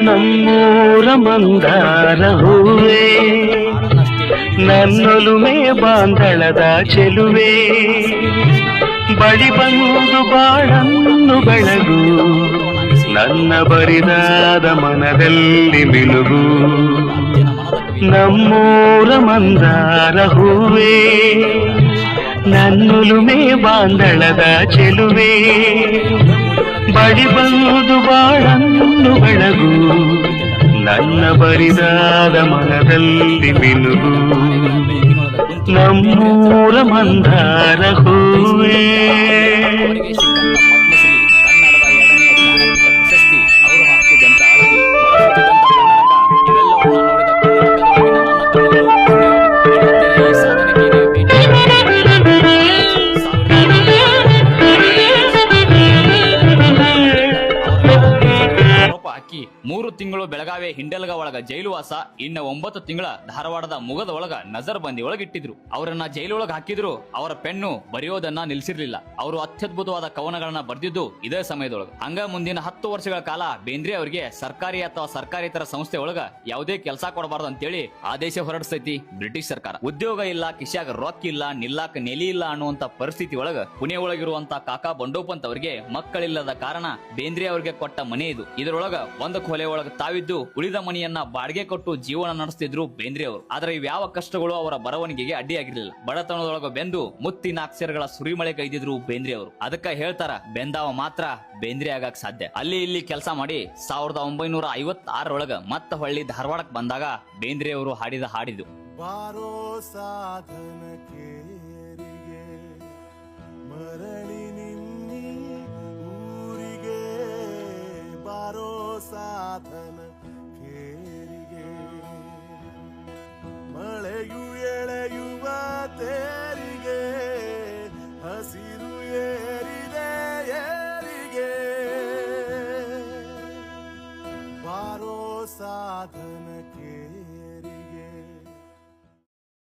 ನಮ್ಮೂರ ಮಂದಾರ ಹೂವೇ, ನನ್ನೊಲುಮೆ ಬಾಂಧಳದ ಚೆಲುವೆ, ಬಳಿ ಬಂದು ಬಾಳನ್ನು ಬೆಳಗು, ನನ್ನ ಬರಿದಾದ ಮನದಲ್ಲಿ ಮಿನುಗು. ನಮ್ಮೂರ ಮಂದಾರ ಹೂವೇ, ನನ್ನೊಲುಮೆ ಬಾಂಧಳದ ಚೆಲುವೆ, ಬಳಿ ಬಂದು ಬಾಳನ್ನು ಬೆಳಗು, ನನ್ನ ಬರಿದಾದ ಮನದಲ್ಲಿ ಮಿನುಗು. ನಮ್ಮೂರ ಮಂದಾರ ಹೂವೇ. ಹಾಕಿ 3 ತಿಂಗಳು ಬೆಳಗಾವಿ ಹಿಂಡಲ್ಗ ಒಳಗ ಜೈಲುವಾಸ, ಇನ್ನ 9 ತಿಂಗಳ ಧಾರವಾಡದ ಮುಗದ ಒಳಗ ನಜರ್ ಬಂದಿ ಒಳಗಿಟ್ಟಿದ್ರು. ಅವರನ್ನ ಜೈಲೊಳಗ ಹಾಕಿದ್ರು. ಅವರ ಪೆನ್ನು ಬರೆಯೋದನ್ನ ನಿಲ್ಸಿರ್ಲಿಲ್ಲ. ಅವರು ಅತ್ಯದ್ಭುತವಾದ ಕವನಗಳನ್ನ ಬರ್ದಿದ್ದು ಇದೇ ಸಮಯದೊಳಗ. ಹಂಗ ಮುಂದಿನ 10 ವರ್ಷಗಳ ಕಾಲ ಬೇಂದ್ರೆ ಅವರಿಗೆ ಸರ್ಕಾರಿ ಅಥವಾ ಸರ್ಕಾರೇತರ ಸಂಸ್ಥೆ ಒಳಗ ಯಾವುದೇ ಕೆಲಸ ಕೊಡಬಾರ್ದು ಅಂತೇಳಿ ಆದೇಶ ಹೊರಡಿಸ್ತೈತಿ ಬ್ರಿಟಿಷ್ ಸರ್ಕಾರ. ಉದ್ಯೋಗ ಇಲ್ಲ, ಕಿಶಾಗ ರೊಕ್ಕ ಇಲ್ಲ, ನಿಲ್ಲಾಕ ನೆಲಿ ಇಲ್ಲ ಅನ್ನುವಂತ ಪರಿಸ್ಥಿತಿ ಒಳಗ ಪುಣೆ ಒಳಗಿರುವಂತ ಕಾಕಾ ಬಂಡೋಪಂತ್ ಅವರಿಗೆ ಮಕ್ಕಳಿಲ್ಲದ ಕಾರಣ ಬೇಂದ್ರೆ ಅವರಿಗೆ ಕೊಟ್ಟ ಮನೆ ಇದು. ಇದರೊಳಗ ಒಂದು ಕೊಲೆ ಒಳಗ ತಾವಿದ್ದು ಉಳಿದ ಮನೆಯನ್ನ ಬಾಡಿಗೆ ಕೊಟ್ಟು ಜೀವನ ನಡೆಸ್ತಿದ್ರು ಬೇಂದ್ರೆ ಅವರು. ಆದ್ರೆ ಇವ್ಯಾವ ಕಷ್ಟಗಳು ಅವರ ಬರವಣಿಗೆಗೆ ಅಡ್ಡಿಯಾಗಿರ್ಲಿಲ್ಲ. ಬಡತನದೊಳಗ ಬೆಂದು ಮುತ್ತಿನ ಅಕ್ಷರಗಳ ಸುರಿಮಳೆ ಕೈದಿದ್ರು ಬೇಂದ್ರೆ ಅವರು. ಅದಕ್ಕ ಹೇಳ್ತಾರ, ಬೆಂದಾವ ಮಾತ್ರ ಬೇಂದ್ರೆ ಆಗಕ್ ಸಾಧ್ಯ. ಅಲ್ಲಿ ಇಲ್ಲಿ ಕೆಲಸ ಮಾಡಿ 1956 ಮತ್ತ ಹೊಳ್ಳಿ ಧಾರವಾಡಕ್ ಬಂದಾಗ ಬೇಂದ್ರೆ ಅವರು ಹಾಡಿದ ಹಾಡಿದು ಬಾರೋ ಸಾಧನಕ್ಕೆ ಮರಳಿ ನಿನ್ನಿ ಊರಿಗೆ, ಬಾರೋ ಸಾಧನ ಕೇರಿಗೆ, ಮಳೆಯು ಎಳೆಯುವ ತೇರಿಗೆ, ಹಸಿರು ಏರಿದೆ ಏರಿಗೆ, ಬಾರೋ ಸಾಧನ ಕೇರಿಗೆ.